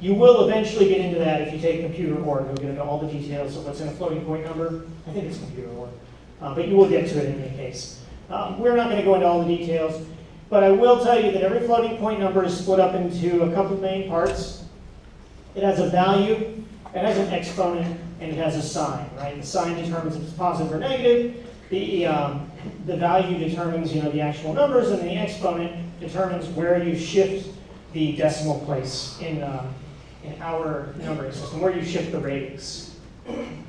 You will eventually get into that if you take computer org. You'll get into all the details of what's in a floating point number. I think it's computer org. But you will get to it in any case. We're not going to go into all the details. But I will tell you that every floating point number is split up into a couple of main parts. It has a value, it has an exponent, and it has a sign, right? The sign determines if it's positive or negative. The value determines, the actual numbers, and the exponent determines where you shift the decimal place in our numbering system, where you shift the radix. And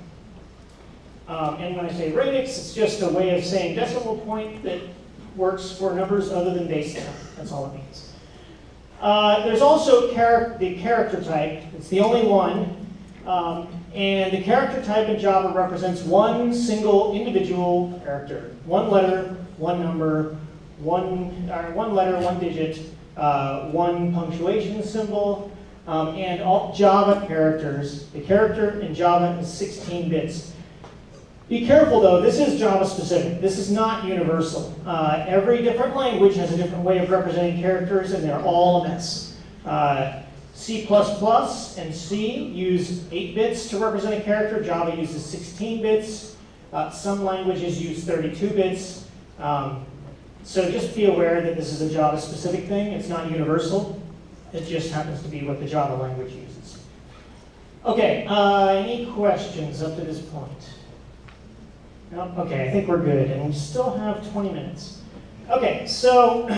when I say radix, it's just a way of saying decimal point that works for numbers other than base 10. That's all it means. There's also the character type. It's the only one. And the character type in Java represents one single individual character. One letter, one number, one letter, one digit, one punctuation symbol, and all Java characters. The character in Java is 16 bits. Be careful though, this is Java specific. This is not universal. Every different language has a different way of representing characters, and they're all a mess. C++ and C use 8 bits to represent a character. Java uses 16 bits. Some languages use 32 bits. So just be aware that this is a Java specific thing. It's not universal. It just happens to be what the Java language uses. Okay, any questions up to this point? No? Okay, I think we're good, and we still have 20 minutes. Okay, so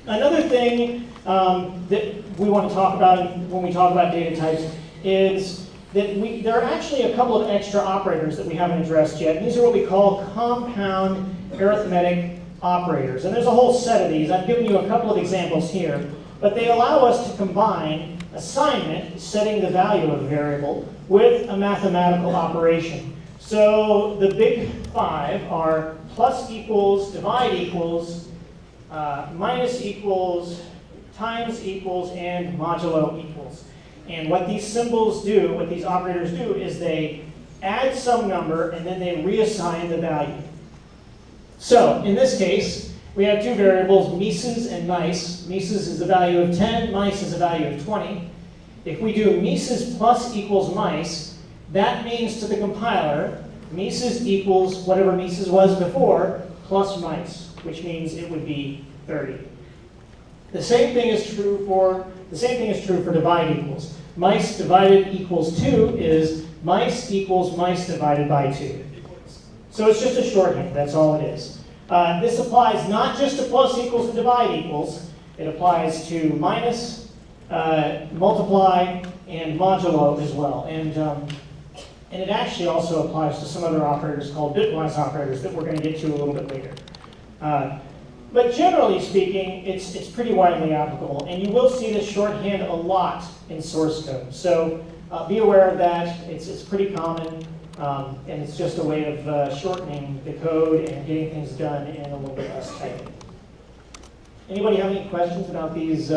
another thing that we want to talk about when we talk about data types is that there are actually a couple of extra operators that we haven't addressed yet. These are what we call compound arithmetic operators. And there's a whole set of these. I've given you a couple of examples here. But they allow us to combine assignment, setting the value of a variable, with a mathematical operation. So the big 5 are plus equals, divide equals, minus equals, times equals, and modulo equals. And what these symbols do, what these operators do, is they add some number and then they reassign the value. So in this case, we have two variables, Mises and Mice. Mises is a value of 10, Mice is a value of 20. If we do Mises plus equals Mice, that means to the compiler, Mises equals whatever Mises was before, plus Mice, which means it would be 30. The same thing is true for divide equals. Mice divided equals 2 is Mice equals Mice divided by 2. So it's just a shorthand, that's all it is. This applies not just to plus equals and divide equals, it applies to minus, multiply, and modulo as well. And it actually also applies to some other operators called bitwise operators that we're going to get to a little bit later. But generally speaking, it's pretty widely applicable. And you will see this shorthand a lot in source code. So be aware of that. It's pretty common. And it's just a way of shortening the code and getting things done in a little bit less typing. Anybody have any questions about these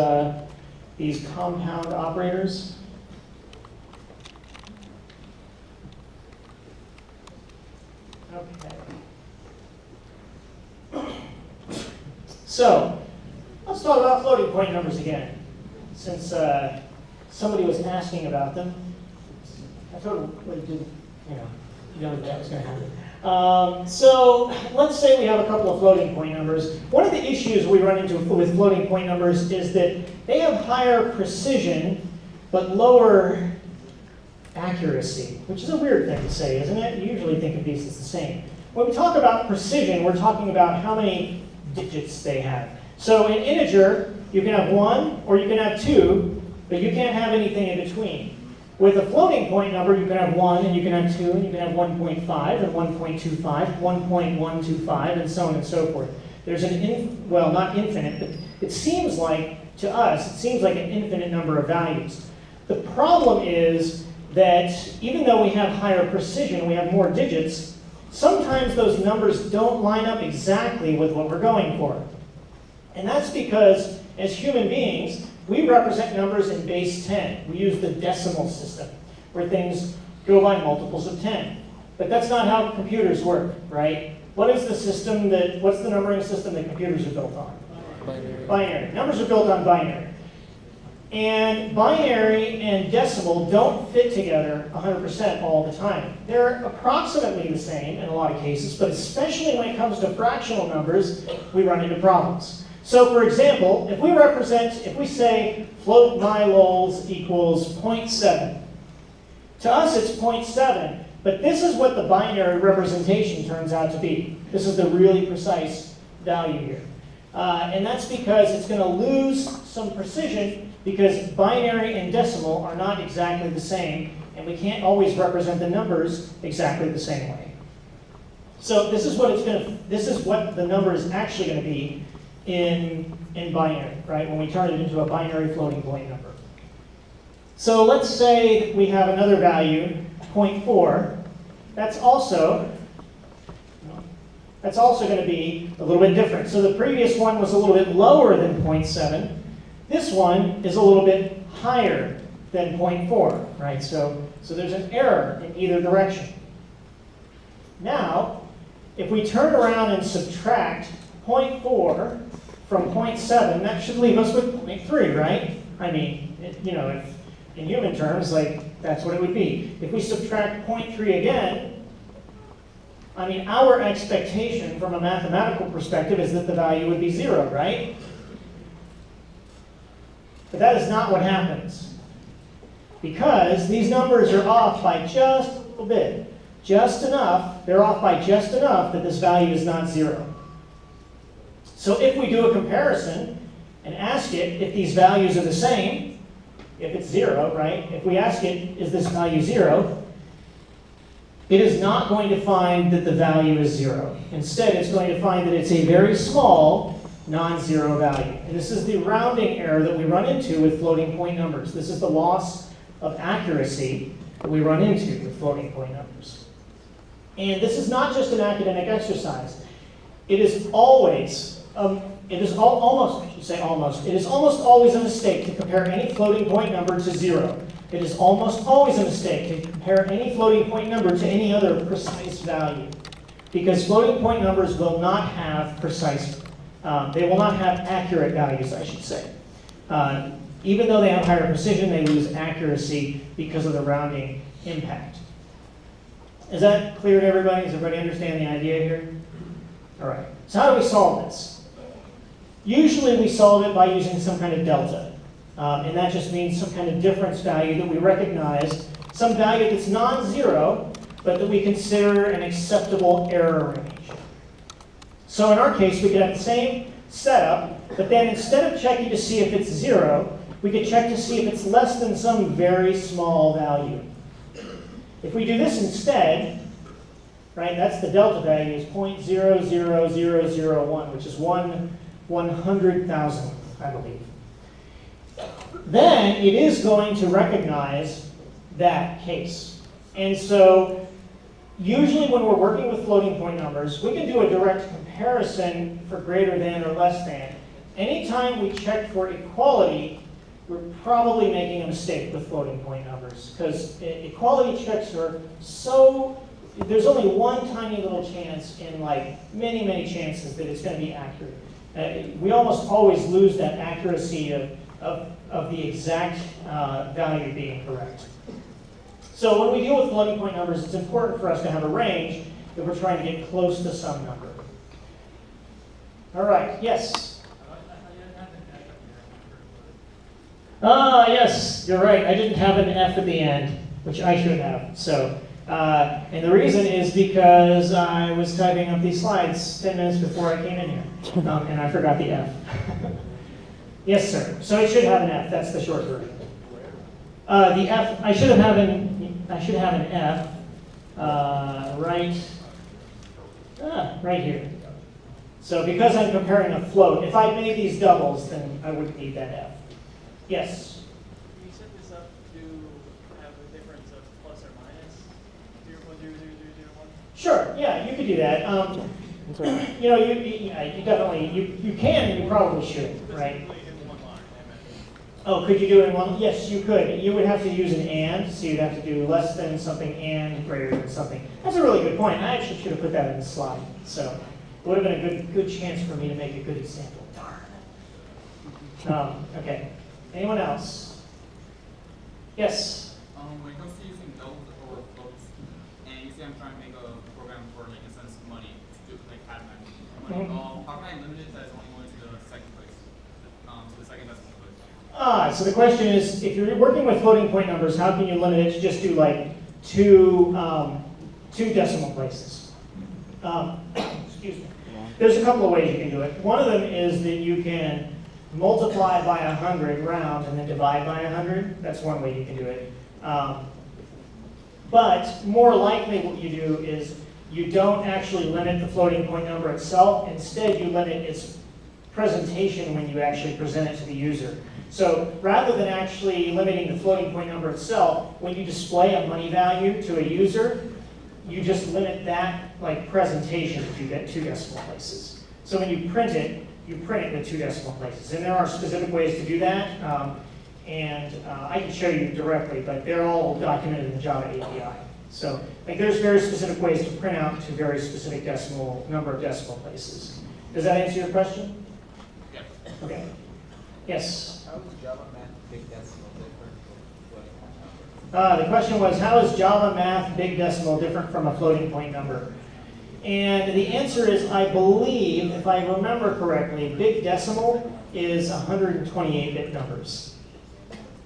compound operators? Okay. So, let's talk about floating point numbers again, since somebody was asking about them. I totally did, you know that was going to happen. So, let's say we have a couple of floating point numbers. One of the issues we run into with floating point numbers is that they have higher precision, but lower accuracy, which is a weird thing to say, isn't it? You usually think of these as the same. When we talk about precision, we're talking about how many digits they have. So in integer, you can have 1 or you can have 2, but you can't have anything in between. With a floating point number, you can have 1 and you can have 2 and you can have 1.5 and 1.25, 1.125, and so on and so forth. There's well, not infinite, but it seems like, to us, it seems like an infinite number of values. The problem is that even though we have higher precision, we have more digits, sometimes those numbers don't line up exactly with what we're going for. And that's because, as human beings, we represent numbers in base 10. We use the decimal system, where things go by multiples of 10. But that's not how computers work, right? What's the numbering system that computers are built on? Binary. Binary. Numbers are built on binary. And binary and decimal don't fit together 100% all the time. They're approximately the same in a lot of cases, but especially when it comes to fractional numbers, we run into problems. So for example, if we say float my lols equals 0.7, to us it's 0.7, but this is what the binary representation turns out to be. This is the really precise value here. And that's because it's going to lose some precision because binary and decimal are not exactly the same, and we can't always represent the numbers exactly the same way. So this is what the number is actually going to be in binary, right? When we turn it into a binary floating point number. So let's say we have another value, 0.4. That's also going to be a little bit different. So the previous one was a little bit lower than 0.7. This one is a little bit higher than 0.4, right? So there's an error in either direction. Now, if we turn around and subtract 0.4 from 0.7, that should leave us with 0.3, right? I mean, if in human terms, like, that's what it would be. If we subtract 0.3 again, I mean, our expectation from a mathematical perspective is that the value would be 0, right? But that is not what happens. Because these numbers are off by just a little bit. Just enough, they're off by just enough that this value is not 0. So if we do a comparison and ask it if these values are the same, if it's 0, right? If we ask it, is this value 0? It is not going to find that the value is 0. Instead, it's going to find that it's a very small non-zero value. And this is the rounding error that we run into with floating point numbers. This is the loss of accuracy that we run into with floating point numbers. And this is not just an academic exercise. It is always, it is almost always a mistake to compare any floating point number to 0. It is almost always a mistake to compare any floating point number to any other precise value. Because floating point numbers will not have precise, they will not have accurate values, I should say. Even though they have higher precision, they lose accuracy because of the rounding impact. Is that clear to everybody? Does everybody understand the idea here? All right. So how do we solve this? Usually we solve it by using some kind of delta. And that just means some kind of difference value that we recognize, some value that's non-zero, but that we consider an acceptable error range. So in our case, we could have the same setup, but then instead of checking to see if it's 0, we could check to see if it's less than some very small value. If we do this instead, right, that's the delta value is 0.00001, which is 1/100,000, I believe. Then it is going to recognize that case. And so usually when we're working with floating point numbers, we can do a direct comparison for greater than or less than. Anytime we check for equality, we're probably making a mistake with floating point numbers because equality checks are so, there's only one tiny little chance in like many, many chances that it's going to be accurate. We almost always lose that accuracy of the exact value being correct. So when we deal with floating point numbers, it's important for us to have a range if we're trying to get close to some number. All right, yes? Yes, you're right. I didn't have an F at the end, which I should have. So, and the reason is because I was typing up these slides 10 minutes before I came in here, and I forgot the F. Yes, sir. So it should have an F. That's the short version. The F. I should have an F right here. So because I'm comparing a float, if I made these doubles, then I wouldn't need that F. Yes? Can you set this up to have a difference of plus or minus 0.00001? Sure, yeah, you could do that. You know, you definitely, you can and you probably should, right? In one line, I meant. Oh, could you do it in one? Yes, you could. You would have to use an and, so you'd have to do less than something and greater than something. That's a really good point. I actually should have put that in the slide. So it would have been a good chance for me to make a good example. Darn. Okay. Anyone else? Yes? When it comes to using nodes or floats, and you say I'm trying to make a program for, like, in a sense, money, to do like CAD money, how can I limit it that it's only going to the second place, to the second decimal place? So the question is, if you're working with floating point numbers, how can you limit it to just do like two decimal places? Excuse me. There's a couple of ways you can do it. One of them is that you can multiply by 100 round and then divide by 100. That's one way you can do it. But more likely what you do is you don't actually limit the floating point number itself. Instead, you limit its presentation when you actually present it to the user. So rather than actually limiting the floating point number itself, when you display a money value to a user, you just limit that like presentation to two decimal places. So when you print it with 2 decimal places. And there are specific ways to do that. I can show you directly, but they're all documented in the Java API. So like there's very specific ways to print out to very specific number of decimal places. Does that answer your question? Yeah. Okay. Yes? How is Java math big decimal different from floating point number? The question was, how is Java math big decimal different from a floating point number? And the answer is, I believe, if I remember correctly, big decimal is 128-bit numbers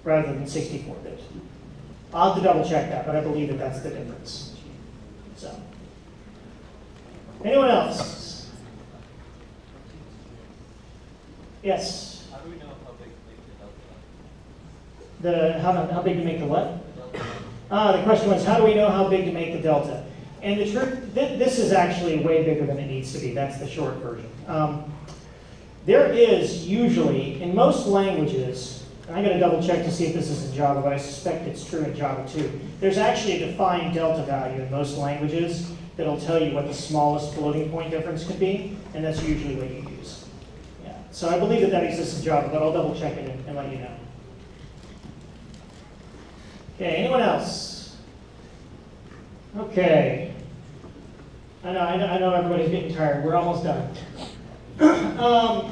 rather than 64-bit. I'll have to double check that, but I believe that that's the difference. So, anyone else? Yes? How do we know how big to make the delta? How big to make the what? The question was, how do we know how big to make the delta? And the truth, this is actually way bigger than it needs to be. That's the short version. There is usually, in most languages, and I got to double check to see if this is in Java, but I suspect it's true in Java too. There's actually a defined delta value in most languages that'll tell you what the smallest floating point difference could be, and that's usually what you use. Yeah. So I believe that exists in Java, but I'll double check it and let you know. Okay, anyone else? Okay. I know everybody's getting tired. We're almost done. Oh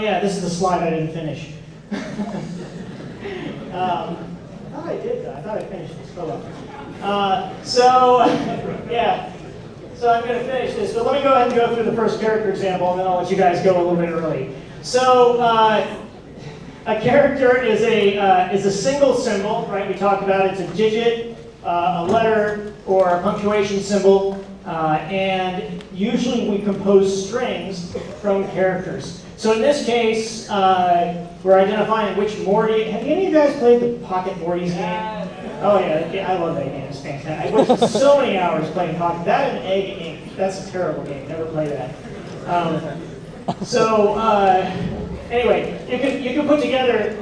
yeah, this is the slide I didn't finish. I thought I did that. I thought I finished this. Oh well. Yeah. So I'm going to finish this. But let me go ahead and go through the first character example, and then I'll let you guys go a little bit early. So a character is a single symbol, right? We talked about it's a digit, a letter, or a punctuation symbol. And usually we compose strings from characters. So in this case, we're identifying which Morty. Have any of you guys played the Pocket Morty's game? Oh yeah, I love that game. It's fantastic. I wasted so many hours playing Pocket. That and Egg Inc. That's a terrible game. Never play that. Anyway, you can put together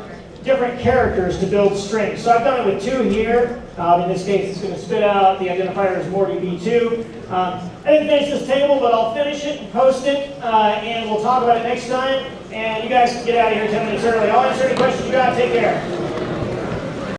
different characters to build strings. So I've done it with 2 here. In this case, it's going to spit out the identifier as MortyB2. I didn't finish this table, but I'll finish it and post it, and we'll talk about it next time. And you guys can get out of here 10 minutes early. I'll answer any questions you got. Take care.